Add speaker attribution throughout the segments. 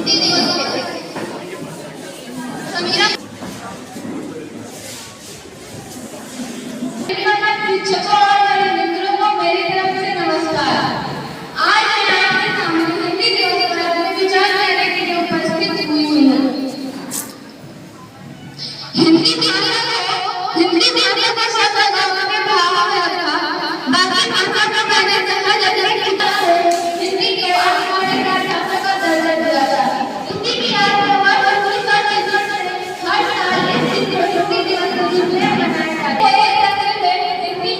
Speaker 1: हिंदी दिवस पे समीरा शिक्षकों और मेरे मित्रों को मेरी तरफ से नमस्कार। आज मैं आपके सामने हिंदी दिवस के बारे में विचार करने के लिए उपस्थित हुई हूँ। हिंदी भाषा को शब्द गाँव में भाव में रखा, बाकी भाषा को मैंने समझ अपने पिता को हिंदी के आधिकारिक भाषा का दर्जा दिया था। हिंदी की आत्मवाद और उसका चिंतन से हर साल हिंदी दिवस मनाया जाता है। हिंदी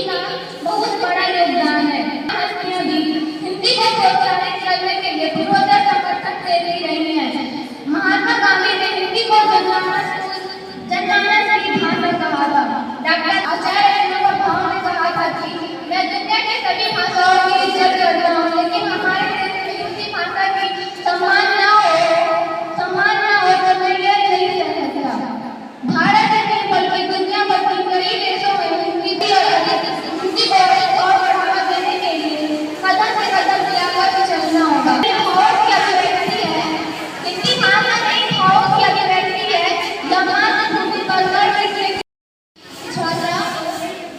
Speaker 1: का बहुत बड़ा योगदान है। हिंदी को प्रोत्साहित करने के लिए पूर्वोत्तर समर्थक देती रही है। महात्मा गांधी ने हिंदी को जनमानस की भाषा कहा था। डॉक्टर आचार्य विनोबा भावे ने कहा था कि मैं दुनिया के सभी भाषाओं की इज्जत करता हूँ, लेकिन हमारे देश में हिंदी भाषा की सम्मान न हो तो मैं यह नहीं कह सकता। भारत नहीं बल्कि दुनिया भर के कई देशों में हिंदी को और बढ़ावा देने के लिए कदम से कदम मिलाकर चलना होगा। भावों की अभिव्यक्ति है हिंदी भाषा नहीं, भावों की अभिव्यक्ति है। जमात हिंदी पर गर्व की छात्रा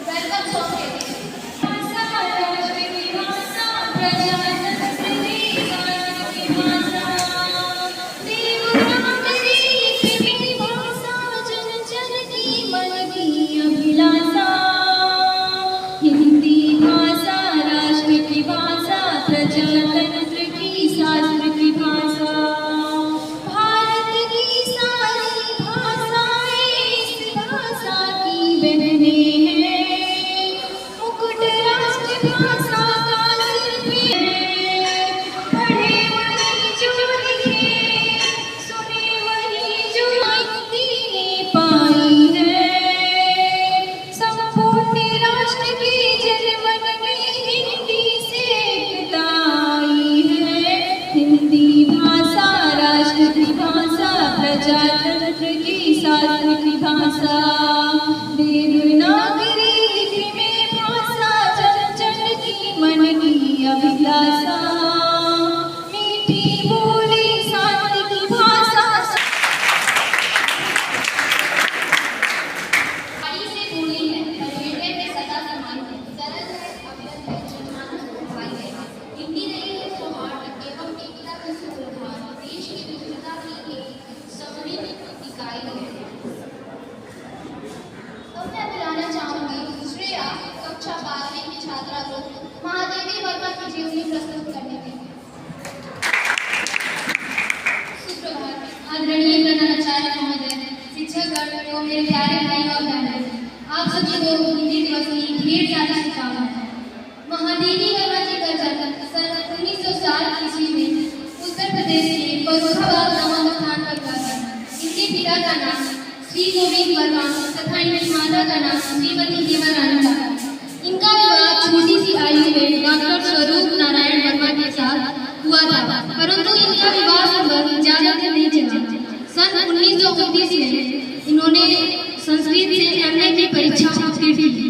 Speaker 1: वेलकम सॉन्ग के महादेवी वर्मा की जीवनी प्रस्तुत करने के लिए। सुप्रभात। आदरणीय प्रधानाचार्य महोदय, शिक्षकगण एवं मेरे प्यारे भाई और बहनें, आप सभी को हिंदी दिवस की ढेर सारी शुभकामनाएं। महादेवी वर्मा जी का जन्म सन 1907 ईस्वी में उत्तर प्रदेश के फर्रुखाबाद नामक स्थान पर हुआ था। इनके पिता का नाम श्री गोविंद वर्मा तथा इनकी माता का नाम श्रीमती हेमा रानी था। इनका विवाह छोटी सी आयु में डॉक्टर स्वरूप नारायण वर्मा के साथ हुआ था, परंतु इनका विवाह संबंध ज्यादा दिन नहीं चला। सन 1929 में इन्होंने संस्कृत से एमए की परीक्षा उत्तीर्ण की।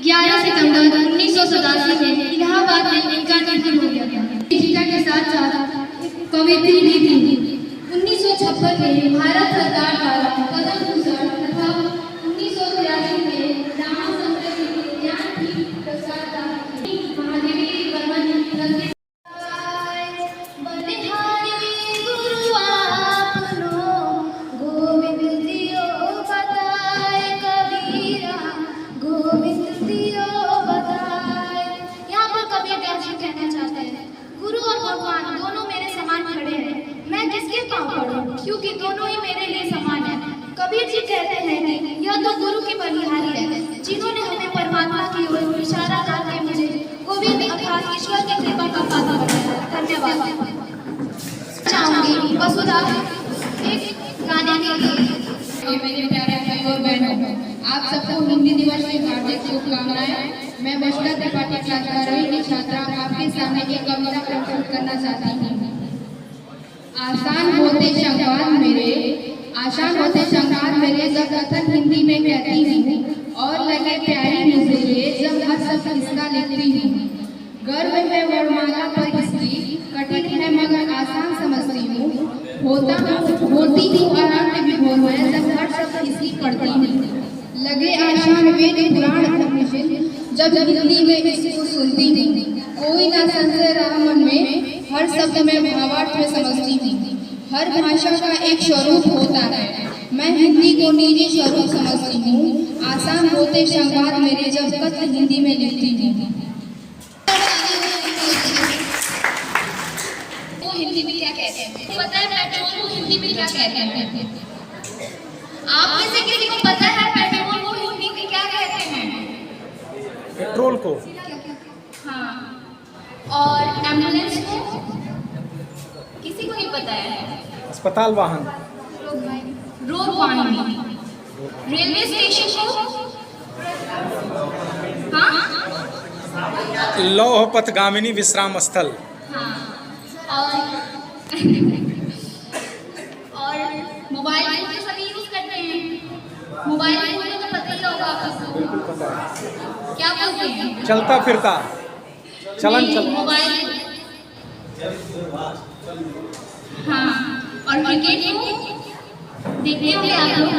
Speaker 1: 11 सितंबर 1987 में इलाहाबाद में इनका निधन हो गया था। शिक्षा के साथ साथ कवित्री भी थी। 1956 में भारत सरकार द्वारा पद्म भूषण तथा 1983 में महादेवी वर्मा जी क्योंकि दोनों ही मेरे लिए समान है। कबीर जी कहते हैं कि यह तो गुरु की बलिहारी है, जिन्होंने हमें परमात्मा की ओर इशारा करके मुझे गोविंद अर्थात ईश्वर की कृपा का पात्र बनाया। धन्यवाद। चाहूंगी वसुधा एक गाने के लिए।
Speaker 2: मेरे प्यारे भाई और बहनों, आप सबको हिंदी दिवस की हार्दिक शुभकामनाएं। मैं वसुधा त्रिपाठी क्लास 12वीं की छात्रा आपके सामने एक कविता प्रस्तुत करना चाहती हूँ। आसान होते संवाद मेरे जब कथन हिंदी में कहती हूँ, और लगे प्यारी मुझे ये जब हर शब्द इसका लिखती हूँ। गर्व है वर्णमाला पर इसकी, कठिन है मगर आसान समझती हूँ। होती हूँ आराम विभोर मैं जब हर शब्द इसकी पढ़ती हूँ। लगे आशान वेद पुराण धर्मशील जब हिंदी में इसको सुनती हूँ। कोई ना संशय रहा मन में, हर शब्द में भावार्थ में समझती हूँ। हर भाषा का एक स्वरूप होता है, मैं हिंदी को निजी स्वरूप समझती हूँ। आसान होते संवाद मेरे जब कत्र हिंदी में लिखती हूँ।
Speaker 1: वो हिंदी में क्या कहते हैं? पता है पेट्रोल को हिंदी में क्या कहते हैं? आप में से किसी को पता है पेट्रोल को हिंदी में क्या कहते हैं?
Speaker 3: पेट्रोल को?
Speaker 1: हाँ। और एम्बुलेंस को? किसी को नहीं पता है।
Speaker 3: अस्पताल वाहन?
Speaker 1: रोड वाहन। रेलवे स्टेशन को? हाँ।
Speaker 3: लौह पथगामिनी विश्राम स्थल।
Speaker 1: हाँ। और मोबाइल फोन तो सभी यूज करते हैं। मोबाइल फोन तो पता ही होगा आपको।
Speaker 3: बिल्कुल पता है।
Speaker 1: क्या बोलते हैं?
Speaker 3: चलता फिरता चलन चल।
Speaker 1: मोबाइल। हाँ। और क्रिकेट को देखते होंगे आप लोग।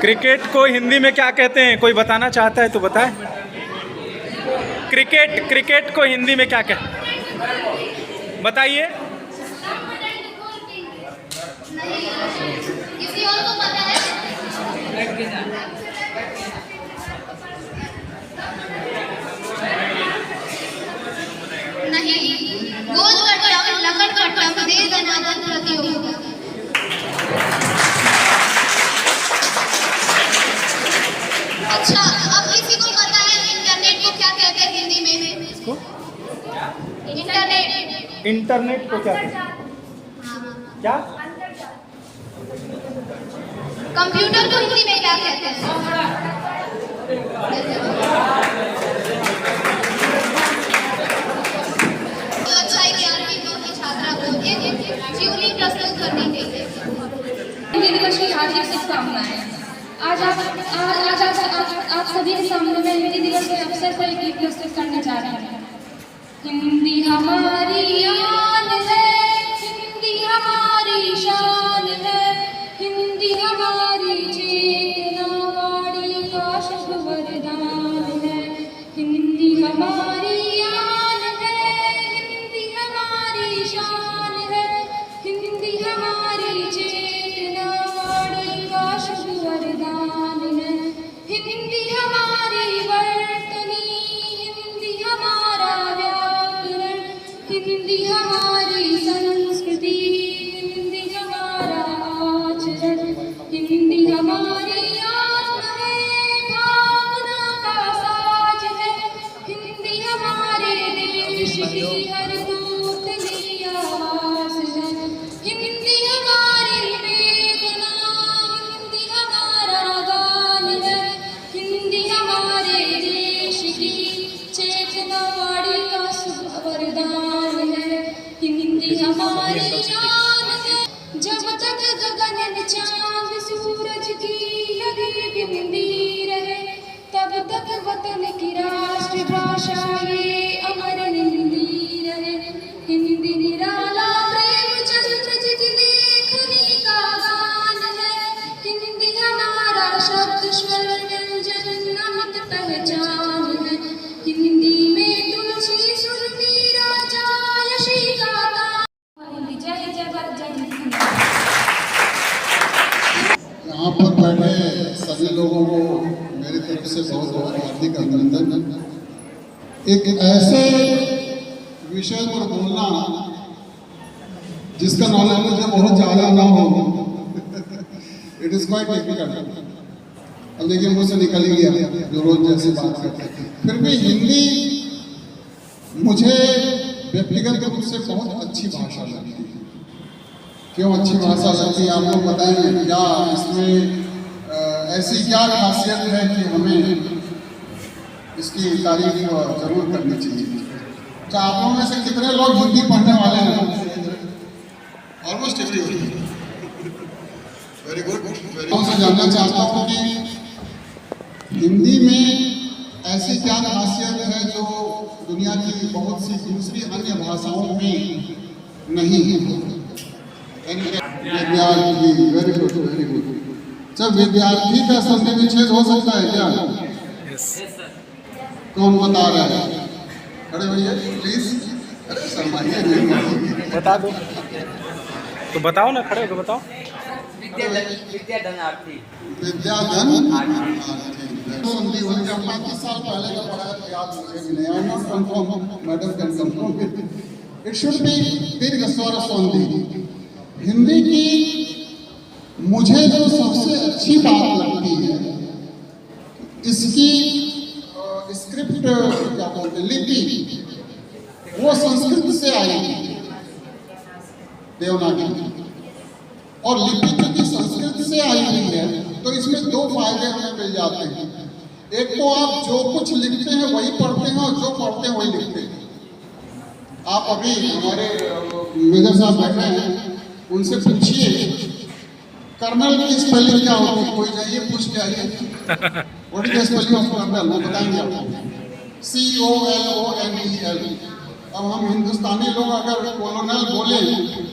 Speaker 3: क्रिकेट को हिंदी में क्या कहते हैं? कोई बताना चाहता है तो बताए। क्रिकेट को हिंदी में क्या कहते हैं बताइए।
Speaker 1: किसी और को पता है? नहीं। गोल कट्टम, लकड़ कट्टम, दे दनादन प्रतियोगिता। अच्छा, अब किसी को पता है इंटरनेट को क्या कहते हैं हिंदी में?
Speaker 3: इसको
Speaker 1: इंटरनेट
Speaker 3: को क्या कहते हैं? क्या?
Speaker 1: कंप्यूटर को हिंदी में क्या कहते हैं? तो अच्छा है कि आपकी दो की छात्रा को एक जीवनी प्रस्तुत करनी चाहिए।
Speaker 2: हिंदी दिवस की हार्दिक शुभकामनाएं। आज आप सभी के सामने मैं हिंदी दिवस के अवसर पर एक गीत प्रस्तुत करने जा रही हूँ। हिंदी हमारी आन है, हिंदी हमारी शान है, हिंदी हमारी चेतना वाणी का शुभ वरदान है। हिंदी हमारी आन है, हिंदी हमारी शान है, हिंदी हमारी चेतना वाणी का शुभ वरदान है। हिंदी हमारी वर्तनी, हिंदी हमारा व्याकरण, हिंदी हमारी संस्कृति, हिंदी हमारा आचरण, हिंदी हमारी आत्मा है, भावना का साज है, हिंदी हमारे देश की हर दूतली आवाज है। हिंदी हमारी वेदना, हिंदी हमारा गान है, हिंदी हमारे देश की चेतना वाणी का शुभ वरदान है। हिंदी हमारी शान है, जब तक गगन में चांद सूरज की लगी बिंदी रहे, तब तक वतन की राष्ट्र भाषा ये अमर हिंदी रहे। हिंदी निराला प्रेम चंद्र जी की लेखनी का गान है, हिंदी हमारा शब्द स्वर व्यंजन नमक पहचान है। हिंदी में तुलसी सुर मीरा जायसी गाता। जय जय जय हिंद।
Speaker 4: यहाँ पर बैठे सभी लोगों को मेरी तरफ से बहुत बहुत हार्दिक अभिनंदन। एक ऐसे विषय पर बोलना जिसका नॉलेज मुझे बहुत ज़्यादा ना हो, इट इज़ क्वाइट डिफिकल्ट। अब देखिए मुझसे निकल ही गया जो रोज जैसे बात करते हैं। फिर भी हिंदी मुझे व्यक्तिगत रूप से बहुत अच्छी भाषा लगती है। क्यों अच्छी भाषा लगती है आप लोग बताएंगे? क्या इसमें ऐसी क्या खासियत है कि हमें इसकी तारीफ जरूर करनी चाहिए? अच्छा, आप लोगों में से कितने लोग हिंदी पढ़ने वाले हैं? Almost everyone. Very good. मैं आपसे जानना चाहता हूँ कि हिंदी में ऐसी क्या खासियत है जो दुनिया की बहुत सी दूसरी अन्य भाषाओं में नहीं है? विद्यार्थी, वेरी गुड वेरी गुड। जब विद्यार्थी का संधि विच्छेद हो सकता है क्या? कौन बता रहा है? अरे भैया प्लीज, अरे शर्माइए नहीं।
Speaker 3: बता दो तो बताओ ना, खड़े होकर बताओ।
Speaker 5: विद्याधनार्थी
Speaker 4: संधि हो गया 35 साल पहले का पढ़ा है, याद मुझे भी नहीं। I am not confirm, madam can confirm. It should be दीर्घ स्वर संधि। हिंदी की मुझे जो सबसे अच्छी बात लगती है, इसकी स्क्रिप्ट क्या बोलते हैं, लिपि, वो संस्कृत से आई है, देवनागरी। और लिपि क्योंकि संस्कृत से आई हुई है तो इसमें दो फायदे हमें मिल जाते हैं। एक तो आप जो कुछ लिखते हैं वही पढ़ते हैं, और जो पढ़ते हैं वही लिखते हैं। आप अभी हमारे मेजर साहब बैठे हैं, उनसे पूछिए कर्नल की स्पेलिंग क्या होती है, कोई जाइए पूछ के आइए, what is the spelling of colonel, वो बताएंगे आपको। COLONEL। अब हम हिंदुस्तानी लोग अगर कोलोनल बोले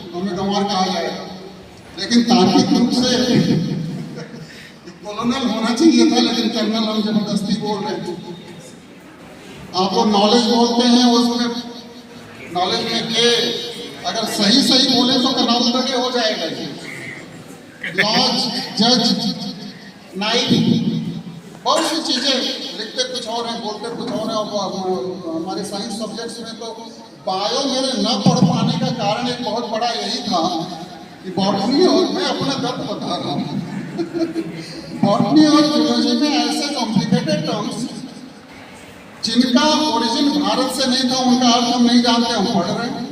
Speaker 4: तो हमें गंवार कहा जाएगा, लेकिन तार्किक रूप से कोलोनल होना चाहिए था, लेकिन कर्नल हम जबरदस्ती बोल रहे हैं। आप लोग नॉलेज बोलते हैं, उसमें नॉलेज में के अगर सही सही बोले तो कर्नाटक के हो जाएगा। लॉज, जज, नाइट, बहुत सी चीजें लिखते कुछ और हैं, बोलते कुछ और हैं। और हमारे साइंस सब्जेक्ट्स में तो बायो मेरे न पढ़ पाने का कारण एक बहुत बड़ा यही था कि बॉटनी, और मैं अपना दर्द बता रहा हूँ, बॉटनी और जूलॉजी में ऐसे कॉम्प्लिकेटेड टर्म्स जिनका ओरिजिन भारत से नहीं था, उनका अर्थ हम नहीं जानते, हम पढ़ रहे हैं।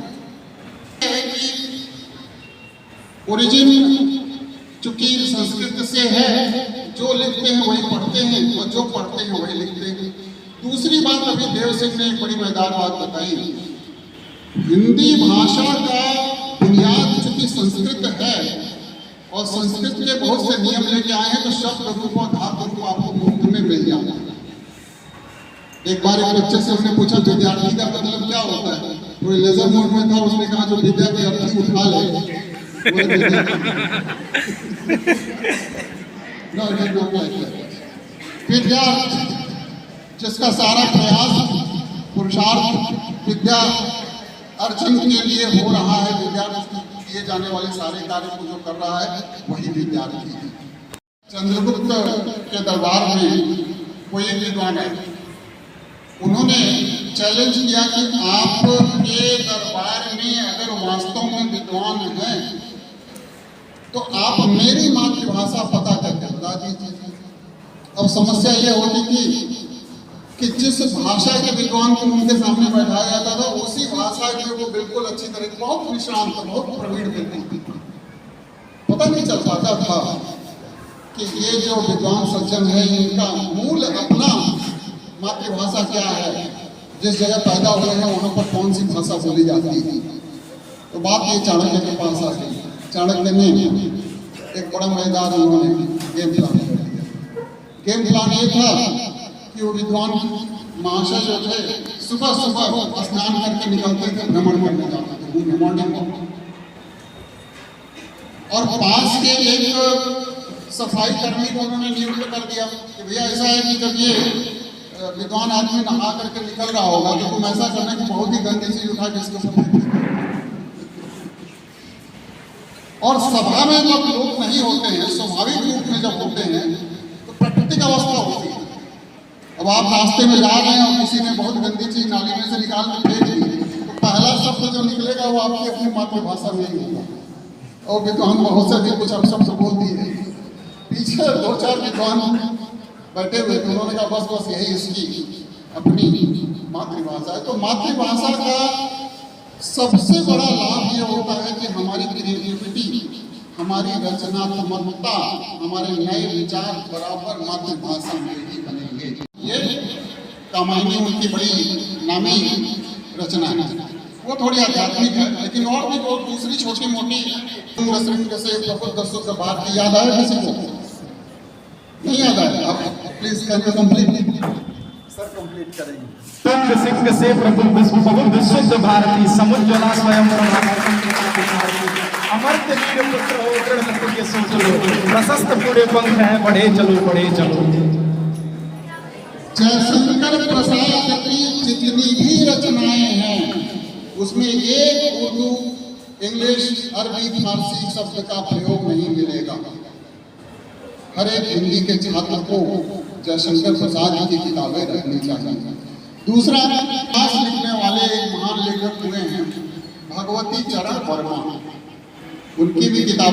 Speaker 4: ओरिजिन चूंकि संस्कृत से है, जो लिखते हैं वही पढ़ते हैं, और जो पढ़ते हैं वही लिखते हैं। दूसरी बात, अभी देव सिंह ने एक बड़ी मजेदार बात बताई, हिंदी भाषा का बुनियाद चूंकि संस्कृत है, और संस्कृत के बहुत से नियम लेके आए हैं, तो शब्द रूप और धातु रूप आपको मुफ्त में मिल जाता है। एक बार एक बच्चे से हमने पूछा विद्यार्थी का मतलब क्या होता है, कोई लेजर मोड में था, उसने कहा जो विद्या की अर्थी उठा ले। विद्यार्थी जिसका सारा प्रयास पुरुषार्थ विद्या अर्जन के लिए हो रहा है, विद्यार्थी किए जाने वाले सारे कार्य को जो कर रहा है वही विद्यार्थी है। चंद्रगुप्त के दरबार में कोई एक विद्वान है, उन्होंने चैलेंज किया कि आपके दरबार में अगर वास्तव में विद्वान हैं तो आप मेरी मातृभाषा पता करके बता दीजिए। अब समस्या ये होती थी कि जिस भाषा के विद्वान को उनके सामने बैठाया जाता था, उसी भाषा के वो बिल्कुल अच्छी तरह, बहुत निष्णांत, बहुत प्रवीण व्यक्ति, पता नहीं चल पाता था कि ये जो विद्वान सज्जन है इनका मूल अपना मातृभाषा क्या है, जिस जगह पैदा हुए हैं वहां पर कौन सी भाषा बोली जाती है। तो बात ये चाणक्य के पास आ गई। चाणक्य ने एक बड़ा मजेदार उन्होंने गेम प्लान कर दिया। गेम प्लान ये था कि वो विद्वान महाशय जो थे सुबह सुबह स्नान करके निकलते थे, भ्रमण करने जाते थे, मॉर्निंग वॉक। और पास के एक सफाई कर्मी को उन्होंने नियुक्त कर दिया कि भैया ऐसा है कि जब ये विद्वान आदमी नहा करके निकल रहा होगा तो तुम ऐसा करना कि बहुत ही गंदी चीज उठा के इसके ऊपर। और सभा में जब लोग नहीं होते हैं, स्वाभाविक रूप में जब होते हैं तो प्राकृतिक अवस्था होती है। अब आप रास्ते में जा रहे हैं और किसी ने बहुत गंदी चीज नाली में से निकाल के फेंक दी, तो पहला शब्द जो निकलेगा वो आपकी अपनी मातृभाषा में ही होगा। और विद्वान बहुत से भी कुछ अपशब्द बोल दिए। पीछे दो चार विद्वान बैठे हुए थे, उन्होंने कहा बस बस यही इसकी अपनी मातृभाषा है। तो मातृभाषा का सबसे बड़ा लाभ ये होता है कि हमारी क्रिएटिविटी, हमारी रचनात्मकता, हमारे नए विचार बराबर मातृभाषा में ही बनेंगे। ये कामायनी उनकी बड़ी नामी रचना है, वो थोड़ी आध्यात्मिक है, लेकिन और भी बहुत दूसरी छोटी मोटी जैसे प्रबुद्ध शुद्ध बात की याद आए किसी को? नहीं याद आया? अब please can you complete? Sir complete करेंगे।
Speaker 5: तुंग सिंह से प्रभु विश्व प्रबुद्ध शुद्ध भारती समुज्ज्वला स्वयं अमर्त्य वीर पुत्र हो दृढ़ के सोच लो प्रशस्त पूरे पंख हैं बढ़े चलो।
Speaker 4: जयशंकर प्रसाद की जितनी भी रचनाएं हैं उसमें एक उर्दू, इंग्लिश, अरबी, फारसी शब्द का प्रयोग नहीं मिलेगा। हर एक हिंदी के छात्र को जयशंकर प्रसाद की किताबें रखनी चाहिए। दूसरा, इतिहास लिखने वाले एक महान लेखक हुए हैं भगवती चरण वर्मा, उनकी भी किताब।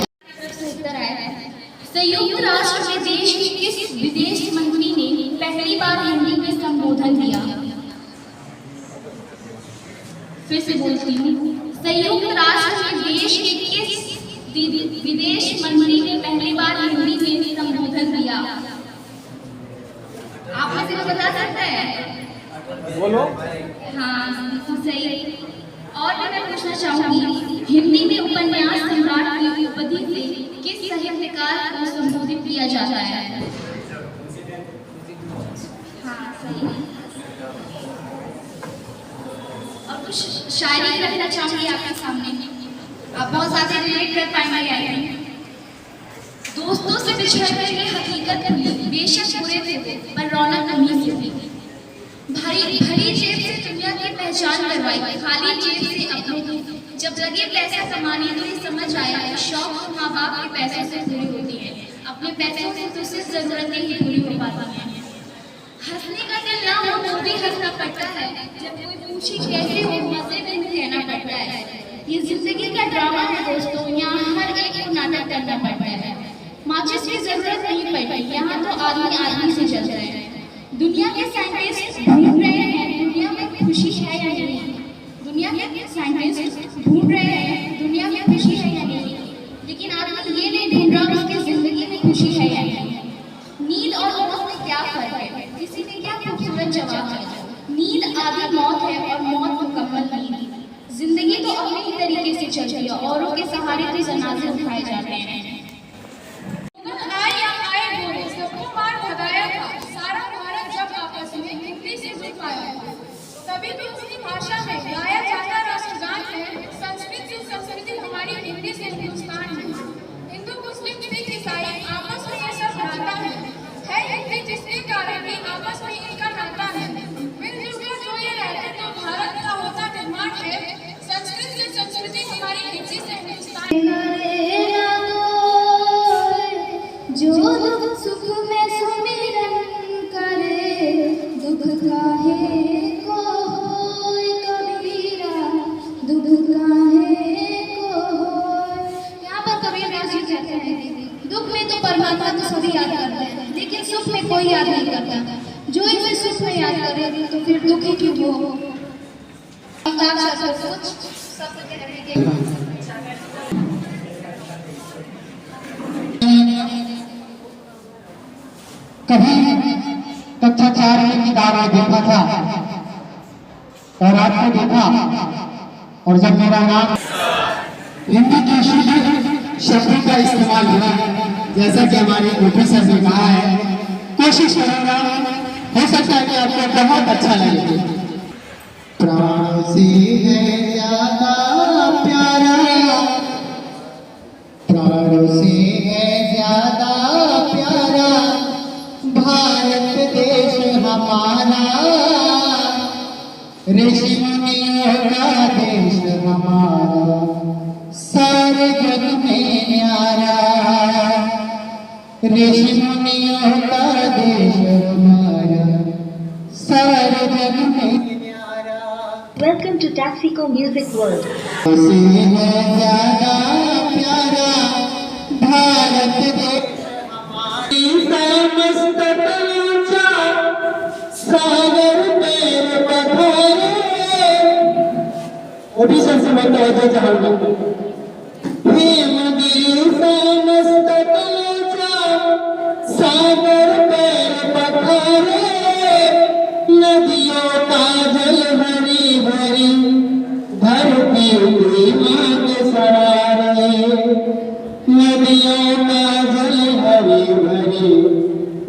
Speaker 1: संयुक्त राष्ट्र में देश के किस विदेश मंत्री ने पहली बार हिंदी में संबोधन दिया? फिर से बोलती हूँ, संयुक्त राष्ट्र में देश के किस विदेश मंत्री ने पहली बार हिंदी में संबोधन दिया? आप में से बता सकता है?
Speaker 3: बोलो।
Speaker 1: हाँ, बिल्कुल सही। और मैं पूछना चाहूंगी, हिंदी में उपन्यास सम्राट की उपाधि से किस साहित्यकार को संबोधित किया जाता है? हाँ, सही। और कुछ शायरी रखना चाहूंगी आपके सामने, आप बहुत ज्यादा रिलेट कर पाएंगे। आई दोस्तों से बिछड़ने की हकीकत हुई, बेशक बुरे थे पर रौनक नहीं थी। भरी जेब से दुनिया की पहचान करवाई, खाली जेब से अपनों की। जब लगे पैसा कमाने तो ये समझ आया शौक तो माँ बाप के पैसों से पूरी होती है, अपने पैसों से तो सिर्फ जरूरतें ही पूरी हो पाती हैं। हंसने का दिल ना हो तो भी हंसना पड़ता है, जब कोई पूछे कैसे हो मजे में कहना पड़ता है। ये जिंदगी का ड्रामा है दोस्तों, यहाँ हर एक को नाटक करना पड़ता है। माचिस की जरूरत नहीं पड़ती, यहाँ तो आदमी से चल रहे हैं। दुनिया के साइंटिस्ट ढूंढ रहे हैं दुनिया में खुशी है या नहीं। दुनिया के साइंटिस्ट ढूंढ रहे हैं दुनिया में खुशी है या नहीं, लेकिन आदमी ये नहीं ढूंढ रहा उसकी जिंदगी में खुशी है या नहीं। नींद और मौत में क्या फर्क है? किसी ने क्या खूबसूरत जवाब दिया, नींद आधी मौत है और मौत मुकम्मल नींद। जिंदगी तो अपने ही तरीके से चलती है, औरों के सहारे तो जनाजे उठाए जाते हैं।
Speaker 2: कभी भी उसकी भाषा में गाया जाता राष्ट्रगान है, संस्कृत से संस्कृति हमारी हिंदी से हिंदुस्तान है। हिंदू मुस्लिम सिख ईसाई आपस में ये सब नाता है हिंदी, जिसके कारण ही आपस में इनका नाता है। मिलजुल कर जो ये रहते तो भारत का होता निर्माण है। संस्कृत से संस्कृति हमारी हिंदी से हिंदुस्तान।
Speaker 1: जो दुख सुख में सुमिरन करे, दुख काहे को होय कबीरा, दुख काहे को होय। यहाँ पर कबीरदास जी कहते हैं, दुख में तो परमात्मा को सभी याद करते हैं, लेकिन सुख में कोई याद नहीं करता। जो इसे सुख में याद करे तो फिर दुखी क्यों हो।
Speaker 6: कभी कक्षा 4 की किताब में देखा था और आपको देखा, और जब मेरा नाम हिंदी के शुद्ध शब्दों का इस्तेमाल हुआ, जैसा कि हमारे गोपी सर ने कहा है, कोशिश करूंगा, हो सकता है कि आपको बहुत अच्छा लगे। प्राणों से है ज्यादा प्यारा, प्राणों से है ज्यादा प्यारा भारत देश हमारा, ऋषि मुनियों का देश हमारा, सारे जग में न्यारा, ऋषि मुनियों का देश हमारा, सारे जग में न्यारा।
Speaker 7: Welcome to Taxico Music World.
Speaker 6: से है ज्यादा प्यारा भारत देश सागर पेड़ पधारे, ओडिशा से मैं तो चाहूंगा। हेमगिरी समस्त सागर पेड़ पधारे, नदियों का जल भरी भरी धरती की मांग सरारे, नदियों का जल भरी भरी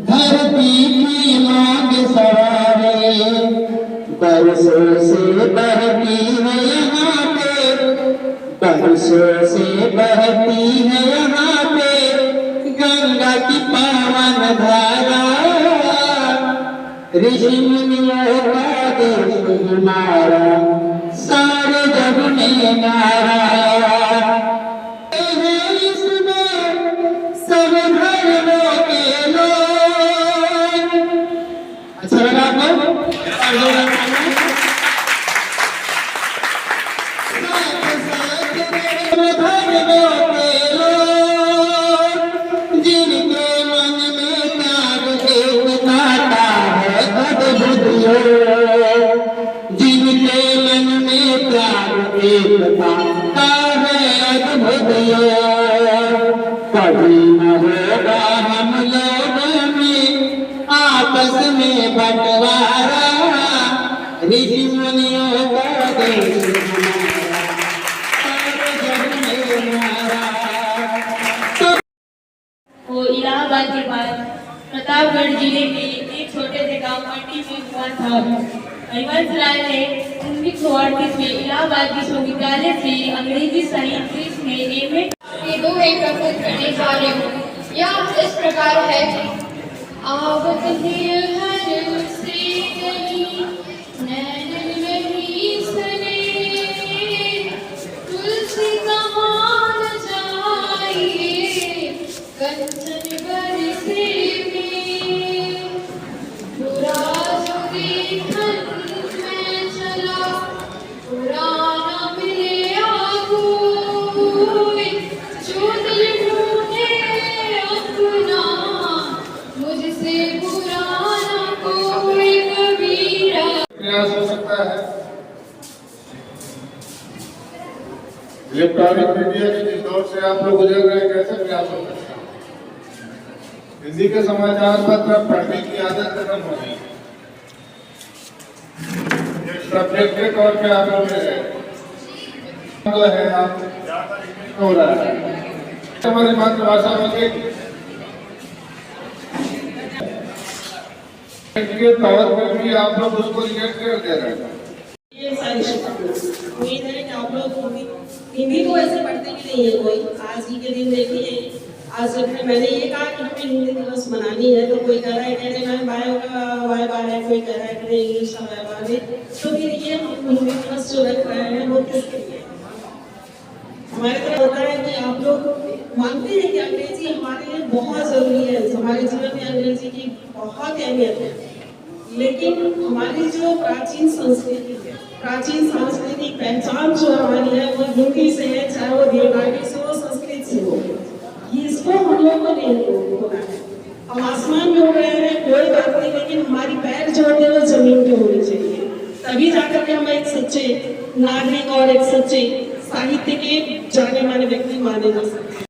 Speaker 6: धरती की मांग सवारे, बरसों से बहती है यहाँ पे, बरसों से बहती है यहाँ पे गंगा की पावन धारा। ऋषि मुनियों का देश हमारा, सारे जग में नारा। इसमें सब धर्मों के लोग। अच्छा लगा आपको? जिनके मन में त्याग एकता है अद्भुत योग, जिनके मन में त्याग एकता है अद्भुत योग। कभी न होगा हम लोगों में आपस में बंटवारा, ऋषि मुनियों का देश हमारा, सारे जग में नारा।
Speaker 8: वो इलाहाबाद के पास प्रतापगढ़ जिले के एक छोटे से गांव मंडी में हुआ था। हरिवंश राय ने 1938 में इलाहाबाद विश्वविद्यालय से अंग्रेजी साहित्य में एमए
Speaker 2: ये दो एक प्रस्तुत करने जा रही हूँ। यह इस प्रकार है। आवत है हर से गई नैन नहीं सने, तुलसी कहाँ न जाइए कंचन बरसे में। बुरा जो देखन में चला, बुरा न मिले आगोई, जो दिल ढूंढे अपना, मुझसे बुरा न कोई कबीरा।
Speaker 4: प्रयास हो सकता है। इलेक्ट्रॉनिक मीडिया के जिस दौर से आप लोग गुजर रहे हैं, कैसे प्रयास हो सकता है? हिंदी के समाचार पत्र पढ़ने की आदत खत्म हो गई। सब्जेक्ट के तौर पे आप लोग है आप हो रहा है। हमारी मातृभाषा होगी के तौर पर भी आप लोग उसको रिजेक्ट कर दे रहे हैं।
Speaker 9: ये सारी उम्मीद है कि आप लोग हिंदी को ऐसे पढ़ते भी नहीं है कोई। आज ही के दिन देखिए, आज जब मैंने ये कहा कि हमें हिंदी दिवस मनानी है, तो कोई कह रहा है कहने में बायो का वाई बार है, कोई कह रहा है कि इंग्लिश का वाई बार है। तो फिर ये हम हिंदी दिवस जो रख रहे हैं वो किसके लिए? हमारे तरफ होता है कि आप लोग मानते हैं कि अंग्रेजी हमारे लिए बहुत जरूरी है, हमारे जीवन में अंग्रेजी की बहुत अहमियत है। लेकिन हमारी जो प्राचीन संस्कृति है, प्राचीन सांस्कृतिक पहचान जो हमारी है वो हिंदी से है, चाहे वो देवनागरी से हो, संस्कृत से हो। इसको हम लोगों को नहीं होना है। हम आसमान में उड़ रहे हैं कोई बात नहीं, लेकिन हमारी पैर जो होते हैं वो जमीन पे होने चाहिए, तभी जाकर के हम एक सच्चे नागरिक और एक सच्चे साहित्य के जाने माने व्यक्ति माने जा सकते हैं।